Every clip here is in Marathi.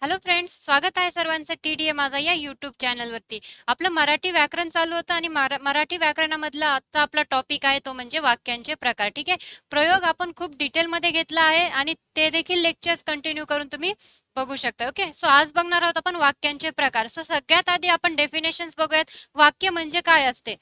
हॅलो फ्रेंड्स, स्वागत आहे सर्वांचं TDA माझा या यूट्यूब चॅनलवरती. आपलं मराठी व्याकरण चालू होतं आणि मराठी व्याकरणामधला आजचा आपला टॉपिक आहे तो म्हणजे वाक्यांचे प्रकार. ठीक आहे, प्रयोग आपण खूप डिटेलमध्ये घेतला आहे आणि ते देखील लेक्चर्स कंटिन्यू करून तुम्ही बघू शकता. ओके, सो आज बघणार आहोत आपण वाक्यांचे प्रकार. सो सगळ्यात आधी आपण डेफिनेशन्स बघूयात. वाक्य म्हणजे काय असते.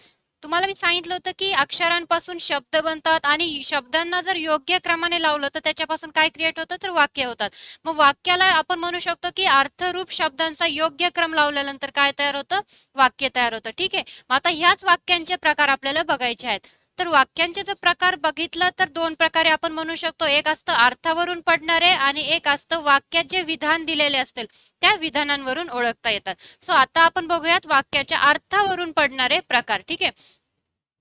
तुम्हाला मी सांगितलं होतं की अक्षरांपासून शब्द बनतात आणि शब्दांना जर योग्य क्रमाने लावलं तर त्याच्यापासून काय क्रिएट होतं, तर वाक्य होतात. मग वाक्याला आपण म्हणू शकतो की अर्थरूप शब्दांचा योग्य क्रम लावल्यानंतर काय तयार होतं, वाक्य तयार होतं. ठीक आहे, मग आता ह्याच वाक्यांचे प्रकार आपल्याला बघायचे आहेत. तर वाक्यांचे जर प्रकार बघितलं तर दोन प्रकारे आपण म्हणू शकतो. एक असतं अर्थावरून पडणारे आणि एक असतं वाक्यात जे विधान दिलेले असतील त्या विधानांवरून ओळखता येतात. सो आता आपण बघूयात वाक्याच्या अर्थावरून पडणारे प्रकार. ठीक आहे,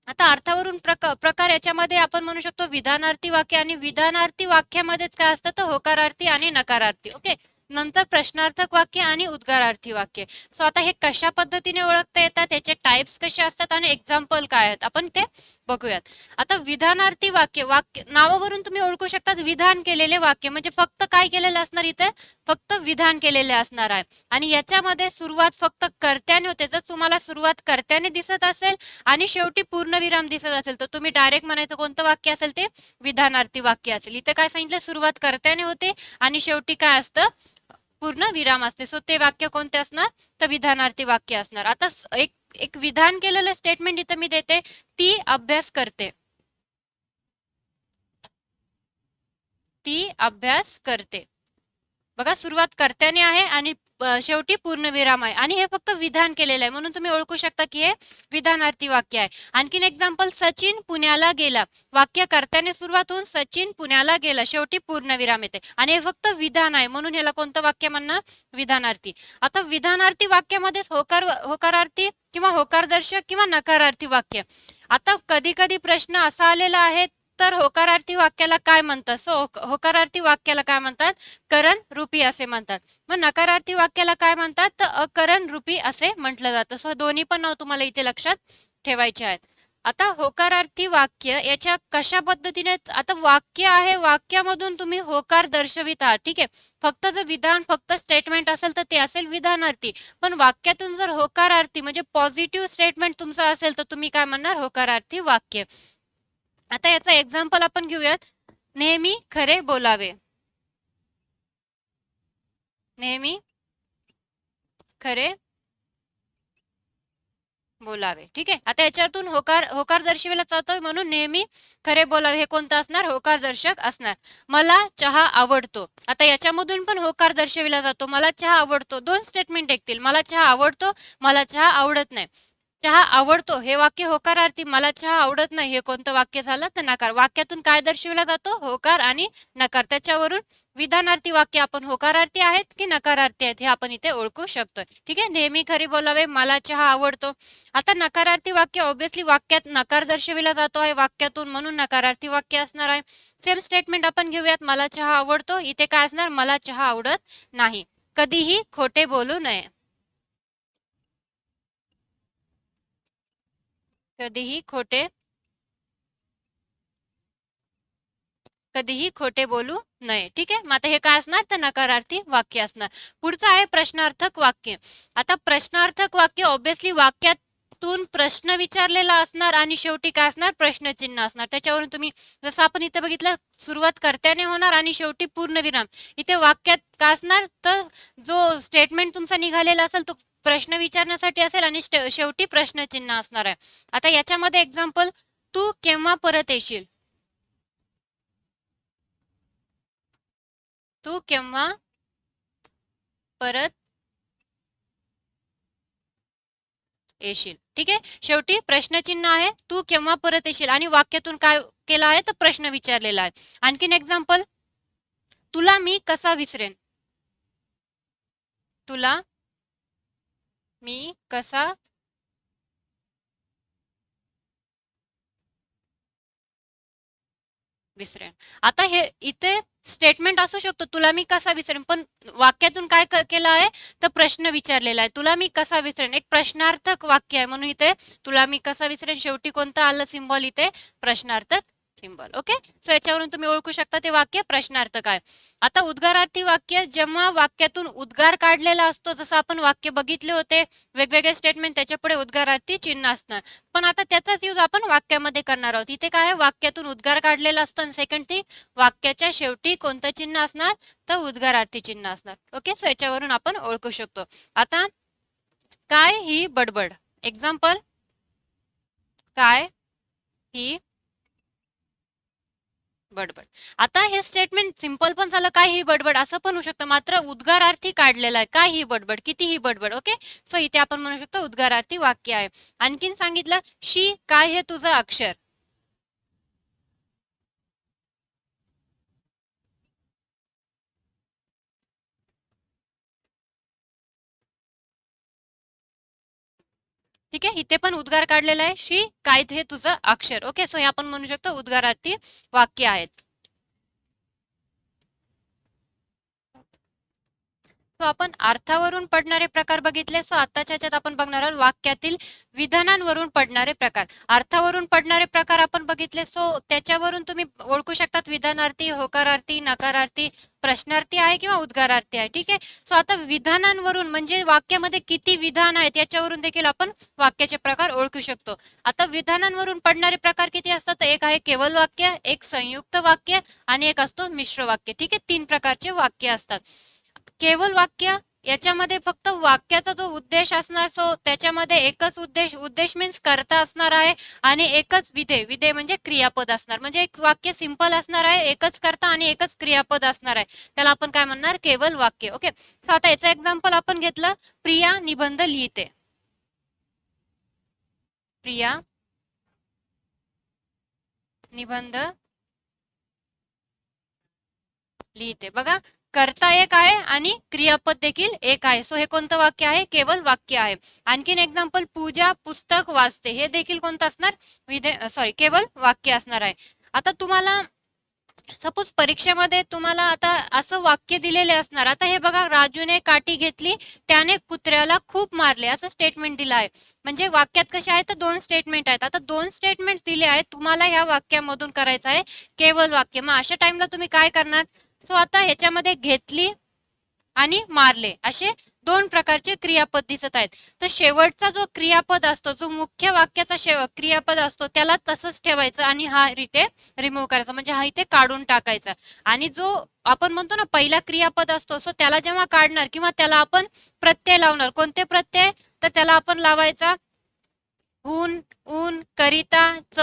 आता अर्थावरून प्रकार याच्यामध्ये आपण म्हणू शकतो विधानार्थी वाक्य आणि विधानार्थी वाक्यामध्येच काय असतं तर होकारार्थी आणि नकारार्थी. ओके, नंतर प्रश्नार्थक वाक्य आणि उद्गारार्थी वाक्य. सो आता हे कशा पद्धतीने ओळखता येतात, त्याचे टाइप्स कसे असतात आणि एक्झाम्पल काय आहेत आपण ते बघूयात. आता विधानार्थी वाक्य, नावावरून तुम्ही ओळखू शकता विधान केलेले वाक्य म्हणजे फक्त काय केलेलं असणार, इथे फक्त विधान केलेले असणार आहे आणि याच्यामध्ये सुरुवात फक्त कर्त्याने होते. जर तुम्हाला सुरुवात कर्त्याने दिसत असेल आणि शेवटी पूर्णविराम दिसत असेल तर तुम्ही डायरेक्ट म्हणायचं कोणतं वाक्य असेल ते विधानार्थी वाक्य असेल. इथे काय सांगितलं, सुरुवात कर्त्याने होते आणि शेवटी काय असतं, पूर्ण विराम असते. सो ते वाक्य कोणते असणार, तर विधानार्थी वाक्य असणार. आता एक एक विधान केलेलं स्टेटमेंट इथं मी देते, ती अभ्यास करते. ती अभ्यास करते. बघा, सुरुवात कर्त्याने आहे आणि शेवटी पूर्णविराम आहे आणि हे फक्त विधान केलेलं आहे म्हणून तुम्ही ओळखू शकता की हे विधानार्थी वाक्य आहे. आणखीन एक्झाम्पल, सचिन पुण्याला गेला. वाक्य कर्त्याने सुरुवात होऊन सचिन पुण्याला गेला, शेवटी पूर्णविराम येते आणि हे फक्त विधान आहे म्हणून याला कोणतं वाक्य म्हणणार, विधानार्थी. आता विधानार्थी वाक्यामध्येच होकारार्थी किंवा होकारदर्शक किंवा नकारार्थी वाक्य. आता कधी कधी प्रश्न असा आलेला आहे, तर होकारार्थी वाक्याला काय म्हणतात. सो होकारार्थी वाक्याला काय म्हणतात, करण रूपी असे म्हणतात. मग नकारार्थी वाक्याला काय म्हणतात, तर अकरण रूपी असे म्हटलं जातं. सो दोन्ही पण नाव तुम्हाला इथे लक्षात ठेवायचे आहेत. आता होकारार्थी वाक्य याच्या कशा पद्धतीने, आता वाक्य आहे, वाक्यामधून तुम्ही होकार दर्शवित आहात. ठीक आहे, फक्त जर विधान फक्त स्टेटमेंट असेल तर ते असेल विधानार्थी. पण वाक्यातून जर होकारार्थी म्हणजे पॉझिटिव्ह स्टेटमेंट तुमचं असेल तर तुम्ही काय म्हणणार, होकारार्थी वाक्य. आता याचा एक्झाम्पल आपण घेऊयात. नेहमी खरे बोलावे. नेहमी खरे बोलावे. ठीक आहे, आता याच्यातून होकार होकार दर्शविला जातोय म्हणून नेहमी खरे बोलावे हे कोणतं असणार, होकार दर्शक असणार. मला चहा आवडतो. आता याच्यामधून पण होकार दर्शविला जातो, मला चहा आवडतो. दोन स्टेटमेंट ऐकतील, मला चहा आवडतो, मला चहा आवडत नाही. चहा आवडतो हे वाक्य होकारार्थी, मला चहा आवडत नाही हे कोणतं वाक्य झालं, तर नकार. वाक्यातून काय दर्शविला जातो, होकार आणि नकार. त्याच्यावरून विधानार्थी वाक्य आपण होकारार्थी आहेत की नकारार्थी आहेत हे आपण इथे ओळखू शकतो. ठीक आहे, नेहमी खरे बोलावे, मला चहा आवडतो. आता नकारार्थी वाक्य ऑब्विसली वाक्यात नकार दर्शविला जातो आहे वाक्यातून म्हणून नकारार्थी वाक्य असणार आहे. सेम स्टेटमेंट आपण घेऊयात, मला चहा आवडतो. इथे काय असणार, मला चहा आवडत नाही. कधीही खोटे बोलू नये. कधीही खोटे कधीही खोटे बोलू नये. ठीक आहे, मग आता हे काय असणार, तर नकारार्थी वाक्य असणार. पुढचं आहे प्रश्नार्थक वाक्य. आता प्रश्नार्थक वाक्य ऑब्विसली वाक्यातून प्रश्न विचारलेला असणार आणि शेवटी काय असणार, प्रश्नचिन्ह असणार. त्याच्यावरून तुम्ही जसं आपण इथे बघितलं, सुरुवात कर्त्याने होणार आणि शेवटी पूर्णविराम. इथे वाक्यात काय असणार, तर जो स्टेटमेंट तुमचा निघालेला असेल तो प्रश्न विचारण्यासाठी असेल आणि शेवटी प्रश्नचिन्ह असणार आहे. आता याच्यामध्ये एक्झाम्पल, तू केव्हा परत येशील. तू केव्हा परत येशील. ठीक आहे, शेवटी प्रश्नचिन्ह आहे, तू केव्हा परत येशील आणि वाक्यातून काय केलं आहे, तर प्रश्न विचारलेला आहे. आणखीन एक्झाम्पल, तुला मी कसा विसरेन. तुला मी कसा विसरेन. आता हे इथे स्टेटमेंट असू शकतो, तुला मी कसा विसरेन, पण वाक्यातून काय केलं आहे, तर प्रश्न विचारलेला आहे, तुला मी कसा विसरेन. एक प्रश्नार्थक वाक्य आहे म्हणून इथे तुला मी कसा विसरेन शेवटी कोणतं आलं सिम्बॉल, इथे प्रश्नार्थक सिंबल. ओके, सो याच्यावरून तुम्ही ओळखू शकता ते वाक्य प्रश्नार्थक आहे. आता उद्गारार्थी वाक्य, जेव्हा वाक्यातून उद्गार काढलेला असतो, जसं आपण वाक्य बघितले होते वेगवेगळे स्टेटमेंट, त्याच्या पुढे उद्गारार्थी चिन्ह असणार. पण आता त्याचाच यूज आपण वाक्यामध्ये करणार आहोत. इथे काय आहे, वाक्यातून उद्गार काढलेला असतो आणि सेकंड थिंग वाक्याच्या शेवटी कोणतं चिन्ह असणार, तर उद्गारार्थी चिन्ह असणार. ओके, सो याच्यावरून आपण ओळखू शकतो. आता काय ही बडबड, एक्झाम्पल, काय ही बडबड. आता हे स्टेटमेंट सिंपल पण झालं, काय ही बडबड असं पण होऊ शकतं, मात्र उद्गारार्थी काढलेला आहे, काय ही बडबड, किती ही बडबड. ओके, सो इथे आपण म्हणू शकतो उद्गारार्थी वाक्य आहे. आणखीन सांगितलं, शी काय हे तुझं अक्षर. ठीक आहे, इथे पण उद्गार काढलेला आहे, शी काय हे तुझं अक्षर. ओके, सो हे आपण म्हणू शकतो उद्गारार्थी वाक्य आहेत. सो आपण अर्थावरून पडणारे प्रकार बघितले. सो आताच्या ह्याच्यात आपण बघणार आहोत वाक्यातील विधानांवरून पडणारे प्रकार. अर्थावरून पडणारे प्रकार आपण बघितले, सो त्याच्यावरून तुम्ही ओळखू शकतात विधानार्थी, होकारार्थी, नकारार्थी, प्रश्नार्थी आहे किंवा उद्गारार्थी आहे. ठीक आहे, सो आता विधानांवरून म्हणजे वाक्यामध्ये किती विधान आहेत याच्यावरून देखील आपण वाक्याचे प्रकार ओळखू शकतो. आता विधानांवरून पडणारे प्रकार किती असतात, एक आहे केवल वाक्य, एक संयुक्त वाक्य आणि एक असतो मिश्र वाक्य. ठीक आहे, 3 प्रकारचे वाक्य असतात. केवल वाक्य याच्यामध्ये फक्त वाक्याचा जो उद्देश असणार, सो त्याच्यामध्ये एकच उद्देश मीन्स कर्ता असणार आहे आणि एकच विधेय, विधेय म्हणजे क्रियापद असणार. म्हणजे एक वाक्य सिंपल असणार आहे, एकच कर्ता आणि एकच क्रियापद असणार आहे, त्याला आपण काय म्हणणार, केवल वाक्य. ओके, सो आता याचं एक्झाम्पल आपण घेतलं, प्रिया निबंध लिहिते. प्रिया निबंध लिहिते. बघा, कर्ता एक आहे आणि क्रियापद देखील एक आहे, सो हे कोणतं वाक्य आहे, केवल वाक्य आहे. आणखीन एक्झाम्पल, पूजा पुस्तक वाचते, हे देखील कोणतं असणार, केवल वाक्य असणार आहे. आता तुम्हाला सपोज परीक्षेमध्ये तुम्हाला आता असं वाक्य दिलेले असणार. आता हे बघा, राजूने काठी घेतली, त्याने कुत्र्याला खूप मारले, असं स्टेटमेंट दिलं आहे. म्हणजे वाक्यात कसे आहेत, तर 2 स्टेटमेंट आहेत. आता 2 स्टेटमेंट दिले आहेत, तुम्हाला ह्या वाक्यामधून करायचं आहे केवल वाक्य. मग अशा टाइमला तुम्ही काय करणार, सो आता ह्याच्यामध्ये घेतली आणि मारले असे 2 प्रकारचे क्रियापद दिसत आहेत. तर शेवटचा जो क्रियापद असतो, जो मुख्य वाक्याचा क्रियापद असतो, त्याला तसंच ठेवायचं आणि हा इथे रिमूव्ह करायचा, म्हणजे हा इथे काढून टाकायचा. आणि जो आपण म्हणतो ना पहिला क्रियापद असतो, सो त्याला जेव्हा काढणार किंवा त्याला आपण प्रत्यय लावणार, कोणते प्रत्यय, तर त्याला आपण लावायचा ऊन, ऊन, करिता, च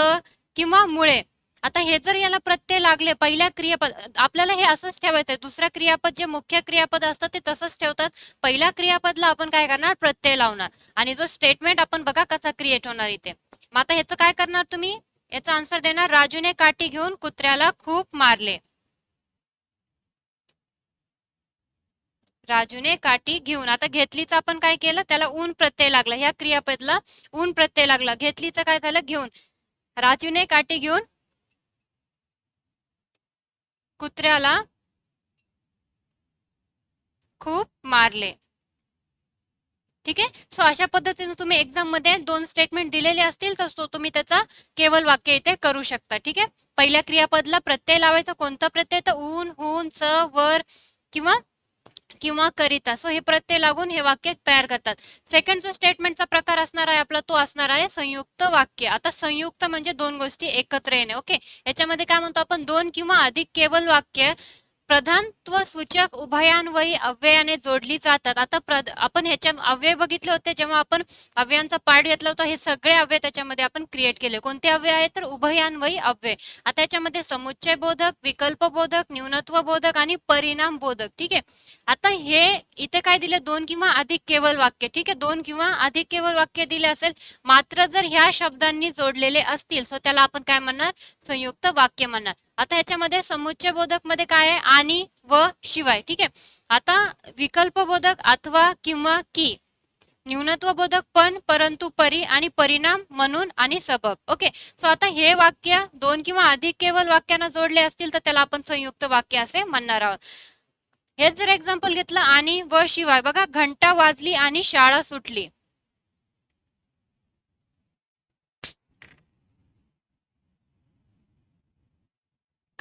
किंवा मुळे. आता हे जर याला प्रत्यय लागले पहिल्या क्रियापद, आपल्याला हे असंच ठेवायचंय. दुसरा क्रियापद जे मुख्य क्रियापद असतं ते तसंच ठेवतात. पहिल्या क्रियापदला आपण काय करणार, प्रत्यय लावणार आणि जो स्टेटमेंट आपण बघा कसा क्रिएट होणार इथे. मग आता ह्याचं काय करणार तुम्ही, याचा आन्सर देणार, राजूने काठी घेऊन कुत्र्याला खूप मारले. राजूने काठी घेऊन, आता घेतलीचं आपण काय केलं, त्याला ऊन प्रत्यय लागला, ह्या क्रियापदला ऊन प्रत्यय लागला, घेतलीचं काय झालं, घेऊन. राजूने काठी घेऊन कुत्र्याला खूप मारले. ठीक आहे, सो अशा पद्धतीने तुम्ही एक्झाम मध्ये 2 स्टेटमेंट दिलेले असतील तर तुम्ही त्याचा केवल वाक्य इथे करू शकता. ठीक आहे, पहिल्या क्रियापदला प्रत्यय लावायचा, कोणता प्रत्यय, तर ऊन, हून, च, वर किंवा किंवा करिता, सो हे प्रत्यय लागून हे वाक्य तयार करतात. सेकंड जो स्टेटमेंटचा प्रकार असणार आहे आपला, तो असणार आहे संयुक्त वाक्य. आता संयुक्त म्हणजे 2 गोष्टी एकत्र येणे. ओके, याच्यामध्ये काय म्हणतो आपण, 2 किंवा अधिक केवल वाक्य प्रधानत्व सूचक उभयान्वयी अव्ययाने जोडली जातात. आता आपण ह्याच्या अव्यय बघितले होते जेव्हा आपण अव्ययांचा पाठ घेतला होता, हे सगळे अव्यय त्याच्यामध्ये आपण क्रिएट केले. कोणते अव्यय आहेत, तर उभयान्वयी अव्यय. आता याच्यामध्ये समुच्चय बोधक, विकल्प बोधक, न्यूनत्व बोधक आणि परिणाम बोधक. ठीक आहे, आता हे इथे काय दिले, 2 किंवा अधिक केवल वाक्य. ठीक आहे, 2 किंवा अधिक केवल वाक्य दिले असेल, मात्र जर ह्या शब्दांनी जोडलेले असतील, सो त्याला आपण काय म्हणणार, संयुक्त वाक्य म्हणणार. आता ह्याच्यामध्ये समुच्चय बोधक मध्ये काय आहे, आणि व शिवाय. ठीक आहे, आता विकल्प बोधक अथवा किंवा की, न्यूनत्व बोधक पण, परंतु, परी आणि परिणाम, म्हणून आणि सबब. ओके, सो आता हे वाक्य 2 किंवा अधिक केवल वाक्यांना जोडले असतील तर त्याला आपण संयुक्त वाक्य असे म्हणणार आहोत. हेच जर एक्झाम्पल घेतलं, आणि व शिवाय, बघा, घंटा वाजली आणि शाळा सुटली.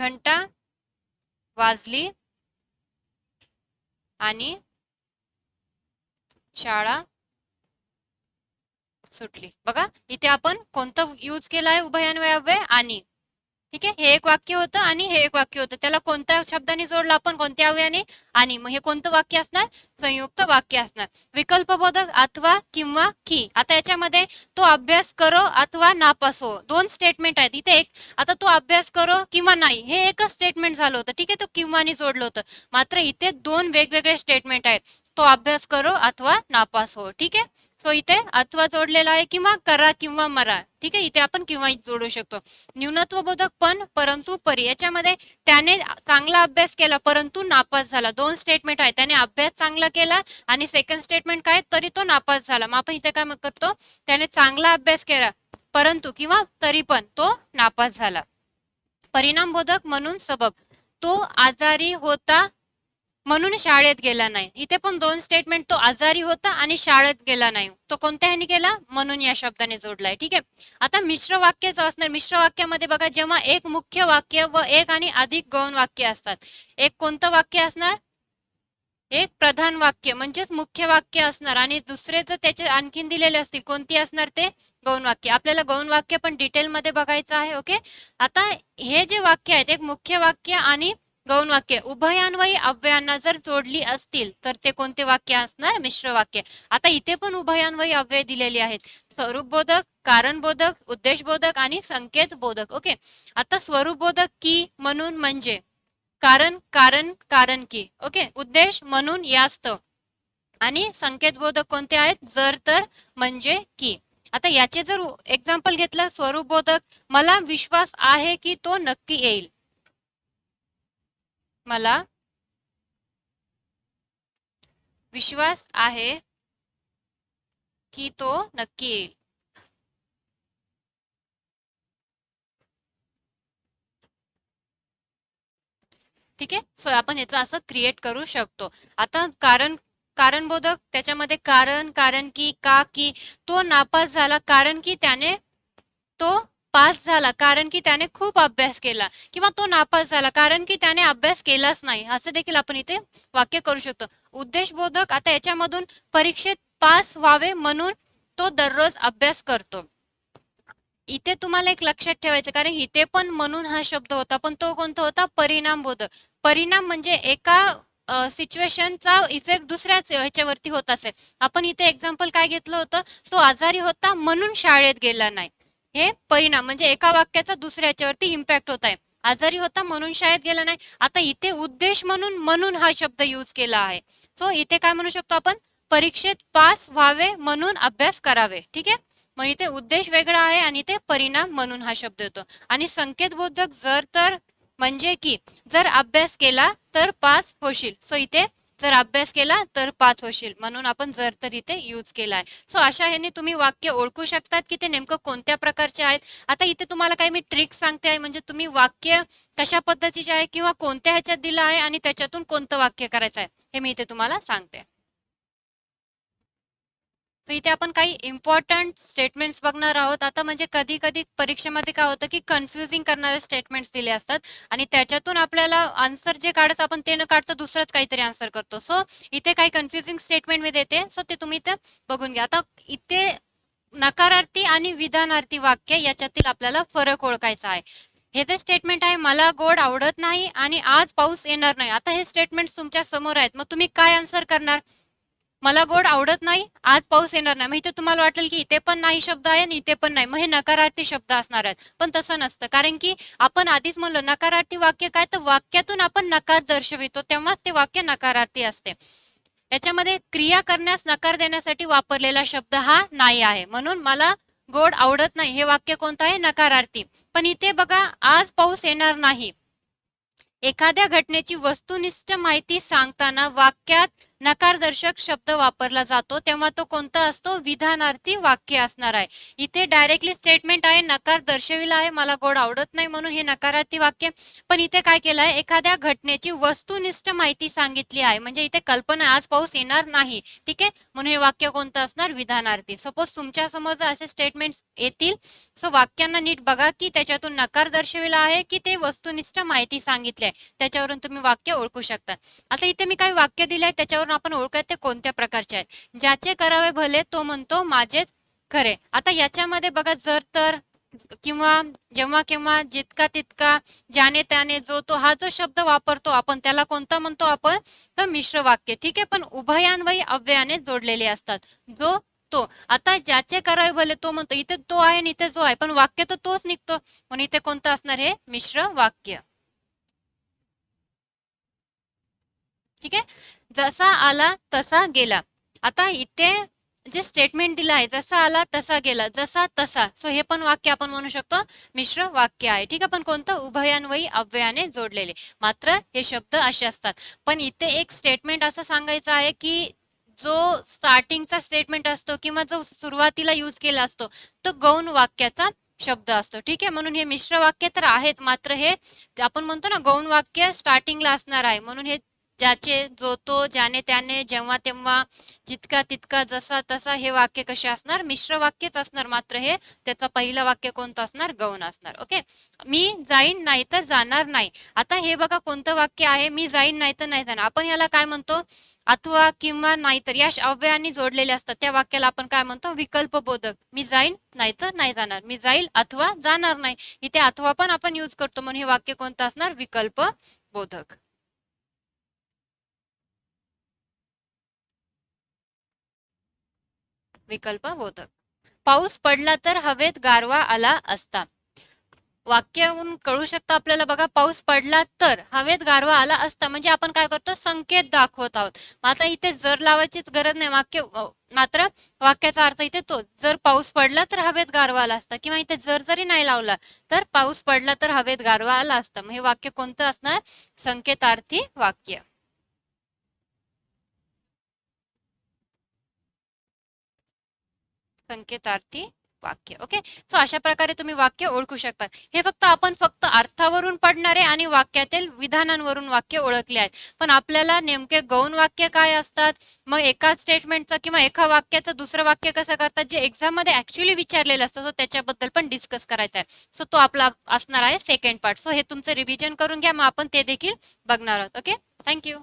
घंटा वाजली आणि शाळा सुटली. बघा इथे आपण कोणतं यूज केलं आहे उभयान्वय अव्यय आणि. ठीक आहे, हे एक वाक्य होतं आणि हे एक वाक्य होतं. त्याला कोणत्या शब्दाने जोडलं आपण, कोणत्या अवयवाने? आणि. मग हे कोणतं वाक्य असणार? संयुक्त वाक्य असणार. विकल्पबोधक अथवा किंवा की. आता याच्यामध्ये तो अभ्यास करो अथवा नापास हो, दोन स्टेटमेंट आहेत. इथे एक, आता तो अभ्यास करो किंवा नाही, हे एकच स्टेटमेंट झालं होतं. ठीक आहे, तो किंवानी जोडलं होतं. मात्र इथे दोन वेगवेगळे स्टेटमेंट आहेत, तो अभ्यास करो अथवा नापास हो. ठीक आहे, सो इथे अथवा जोडलेला आहे, किंवा करा किंवा मरा. ठीक आहे, इथे आपण किंवा जोडू शकतो. न्यूनत्वबोधक पण, परंतु, परी. याच्यामध्ये त्याने चांगला अभ्यास केला परंतु नापास झाला. दोन स्टेटमेंट आहे, त्याने अभ्यास चांगला केला आणि सेकंड स्टेटमेंट काय, तरी तो नापास झाला. मग आपण इथे काय करतो, त्याने चांगला अभ्यास केला परंतु किंवा तरी पण तो नापास झाला. परिणामबोधक म्हणून सबब, तो आजारी होता म्हणून शाळेत गेला नाही. इथे पण दोन स्टेटमेंट, तो आजारी होता आणि शाळेत गेला नाही, तो कोणत्या ह्याने गेला, म्हणून या शब्दाने जोडलाय. ठीक आहे, आता मिश्र वाक्याचं असणार. मिश्र वाक्यामध्ये बघा, जेव्हा एक मुख्य वाक्य व एक आणि अधिक गौण वाक्य असतात. एक कोणतं वाक्य असणार, एक प्रधान वाक्य म्हणजेच मुख्य वाक्य असणार आणि दुसरे जर त्याचे आणखीन दिलेले असतील, कोणती असणार, ते गौण वाक्य. आपल्याला गौण वाक्य पण डिटेलमध्ये बघायचं आहे. ओके, आता हे जे वाक्य आहेत, एक मुख्य वाक्य आणि गौण वाक्य उभयान्वयी अव्ययांना जर जोडली असतील तर ते कोणते वाक्य असणार, मिश्र वाक्य. आता इथे पण उभयान्वयी अव्यय दिलेली आहेत, स्वरूपबोधक, कारणबोधक, उद्देशबोधक आणि संकेत बोधक. ओके, आता स्वरूपबोधक की, म्हणून, म्हणजे, कारण, कारण, कारण की. ओके, उद्देश, म्हणून, यास्तव, आणि संकेतबोधक कोणते आहेत, जर, तर, म्हणजे, की. आता याचे जर एक्झाम्पल घेतलं, स्वरूपबोधक, मला विश्वास आहे की तो नक्की येईल. मला विश्वास आहे की तो नक्की येईल. ठीक आहे, सो आपण याचं असं क्रिएट करू शकतो. आता कारण, कारणबोधक, त्याच्यामध्ये कारण, कारण की, का की. तो नापास झाला कारण की त्याने, तो पास झाला कारण की त्याने खूप अभ्यास केला, किंवा तो नापास झाला कारण की त्याने अभ्यास केलाच नाही, असं देखील आपण इथे वाक्य करू शकतो. उद्देशबोधक, आता याच्यामधून परीक्षेत पास व्हावे म्हणून तो दररोज अभ्यास करतो. इथे तुम्हाला एक लक्षात ठेवायचं, कारण इथे पण म्हणून हा शब्द होता, पण तो कोणता होता, परिणामबोधक. परिणाम म्हणजे एका सिच्युएशनचा इफेक्ट दुसऱ्याच ह्याच्यावरती होत असेल. आपण इथे एक्झाम्पल काय घेतलं होतं, तो आजारी होता म्हणून शाळेत गेला नाही. हे परिणाम म्हणजे एका वाक्याचा दुसऱ्या ह्याच्यावरती इम्पॅक्ट होत आहे. आजारी होता म्हणून शाळेत गेला नाही. आता इथे उद्देश म्हणून म्हणून हा शब्द यूज केला आहे. सो इथे काय म्हणू शकतो आपण, परीक्षेत पास व्हावे म्हणून अभ्यास करावे. ठीक आहे, मग इथे उद्देश वेगळा आहे आणि ते परिणाम म्हणून हा शब्द येतो. आणि संकेतबोधक, जर, तर, म्हणजे की. जर अभ्यास केला तर पास होशील. सो इथे जर अभ्यास केला तर पास होशील, म्हणून आपण जर, तर इथे यूज केला आहे. सो अशा ह्याने तुम्ही वाक्य ओळखू शकतात की ते नेमकं कोणत्या प्रकारचे आहेत. आता इथे तुम्हाला काही मी ट्रिक सांगते आहे, म्हणजे तुम्ही वाक्य कशा पद्धतीचे आहे किंवा कोणत्या ह्याच्यात दिलं आहे आणि त्याच्यातून कोणतं वाक्य करायचं आहे हे मी इथे तुम्हाला सांगते. तर इथे आपण काही इम्पॉर्टंट स्टेटमेंट्स बघणार आहोत. आता म्हणजे कधी कधी परीक्षेमध्ये काय होतं की कन्फ्युजिंग करणारे स्टेटमेंट्स दिले असतात आणि त्याच्यातून आपल्याला आन्सर जे काढायचं आपण ते न काढता दुसरंच काहीतरी आन्सर करतो. सो इथे काही कन्फ्युजिंग स्टेटमेंट मी देते, सो ते तुम्ही इथे बघून घ्या. आता इथे नकारार्थी आणि विधानार्थी वाक्य याच्यातील आपल्याला फरक ओळखायचा आहे. हे जे स्टेटमेंट आहे, मला गोड आवडत नाही आणि आज पाऊस येणार नाही. आता हे स्टेटमेंट तुमच्या समोर आहेत, मग तुम्ही काय आन्सर करणार, मला गोड आवडत नाही, आज पाऊस येणार नाही. मग इथे तुम्हाला वाटेल की इथे पण नाही शब्द आहे आणि इथे पण नाही, मग हे नकारार्थी शब्द असणार आहेत. पण तसं नसतं, कारण की आपण आधीच म्हणलो नकारार्थी वाक्य काय, तर वाक्यातून आपण नकार दर्शवितो तेव्हाच ते वाक्य नकारार्थी असते. याच्यामध्ये क्रिया करण्यास नकार देण्यासाठी वापरलेला शब्द हा नाही आहे, म्हणून मला गोड आवडत नाही हे वाक्य कोणतं आहे, नकारार्थी. पण इथे बघा, आज पाऊस येणार नाही, एखाद्या घटनेची वस्तुनिष्ठ माहिती सांगताना वाक्यात नकारदर्शक शब्द वापरला जातो तेव्हा तो कोणता असतो? विधानार्थी वाक्य असणार आहे. इथे डायरेक्टली स्टेटमेंट आहे, नकार दर्शविला आहे, मला गोड आवडत नाही म्हणून हे नकारार्थी वाक्य. पण इथे काय केलं आहे? एखाद्या घटनेची वस्तुनिष्ठ माहिती सांगितली आहे, म्हणजे इथे कल्पना आज पाऊस येणार नाही, ठीक आहे, म्हणून हे वाक्य कोणतं असणार? विधानार्थी. सपोज तुमच्या समोर असे स्टेटमेंट येतील, सो वाक्यांना नीट बघा की त्याच्यातून नकार दर्शविला आहे की ते वस्तुनिष्ठ माहिती सांगितली आहे, त्याच्यावरून तुम्ही वाक्य ओळखू शकता. आता इथे मी काही वाक्य दिले आहेत, त्याच्यावरून आपण ओळखूयात ते कोणत्या प्रकारचे आहेत. ज्याचे करावे भले तो म्हणतो माझेच खरे. आता याच्यामध्ये बघा, जर तर किंवा जेव्हा केव्हा जितका तितका ज्याने त्याने जो तो हा जो शब्द वापरतो आपण त्याला कोणता म्हणतो आपण? तर मिश्र वाक्य, ठीक आहे. पण उभयान्वयी अव्ययाने जोडलेले असतात. जो तो, आता ज्याचे करावे भले तो म्हणतो, इथे तो आहे आणि इथे जो आहे, पण वाक्य तर तोच निघतो, म्हणून इथे कोणतं असणार? हे मिश्र वाक्य, ठीक आहे. जसा आला तसा गेला. आता इथे जे स्टेटमेंट दिलं आहे, जसा आला तसा गेला, जसा तसा, सो हे पण वाक्य आपण म्हणू शकतो मिश्र वाक्य आहे, ठीक आहे. पण कोणतं? उभयान्वयी अव्ययाने जोडलेले. मात्र हे शब्द असे असतात. पण इथे एक स्टेटमेंट असं सांगायचं आहे की जो स्टार्टिंगचा स्टेटमेंट असतो किंवा जो सुरुवातीला यूज केला असतो तो गौण वाक्याचा शब्द असतो, ठीक आहे. म्हणून हे मिश्र वाक्य तर आहेच, मात्र हे आपण म्हणतो ना गौण वाक्य स्टार्टिंगला असणार आहे, म्हणून हे ज्याचे जो तो ज्याने त्याने जेव्हा तेव्हा जितका तितका जसा तसा हे वाक्य कसे असणार? मिश्र वाक्यच असणार, मात्र हे त्याचं पहिलं वाक्य कोणतं असणार? गौण असणार. ओके, मी जाईन नाही तर जाणार नाही. आता हे बघा कोणतं वाक्य आहे? मी जाईन नाही तर नाही जाणार. आपण याला काय म्हणतो? अथवा किंवा नाहीतर या अव्ययांनी जोडलेले असतात त्या वाक्याला आपण काय म्हणतो? विकल्प बोधक. मी जाईन नाही तर नाही जाणार, मी जाईल अथवा जाणार नाही. इथे अथवा पण आपण यूज करतो, म्हणून हे वाक्य कोणतं असणार? विकल्प बोधक. विकल्प बोधक. पाऊस पडला तर हवेत गारवा आला असता. वाक्यावरून कळू शकतं आपल्याला बघा, पाऊस पडला तर हवेत गारवा आला असता, म्हणजे आपण काय करतो? संकेत दाखवत आहोत. आता इथे जर लावायचीच गरज नाही, वाक्य मात्र वाक्याचा अर्थ इथे तो, जर पाऊस पडला तर हवेत गारवा आला असता, किंवा इथे जर जरी नाही लावला तर पाऊस पडला तर हवेत गारवा आला असता, मग हे वाक्य कोणतं असणार? संकेतार्थी वाक्य. संकेतार्थी वाक्य. ओके, सो अशा प्रकारे तुम्ही वाक्य ओळखू शकता. हे फक्त अर्थावरून पडणारे आणि वाक्यातील विधानांवरून वाक्य ओळखले आहेत. पण आपल्याला नेमके गौण वाक्य काय असतात, मग एका स्टेटमेंटचं किंवा एका वाक्याचं दुसरं वाक्य कसं करतात, जे एक्झाम मध्ये ऍक्च्युली विचारलेलं असतं, सो त्याच्याबद्दल पण डिस्कस करायचा आहे. सो तो आपला असणार आहे सेकंड पार्ट. सो हे तुमचं रिव्हिजन करून घ्या, मग आपण ते देखील बघणार आहोत. Okay, thank you.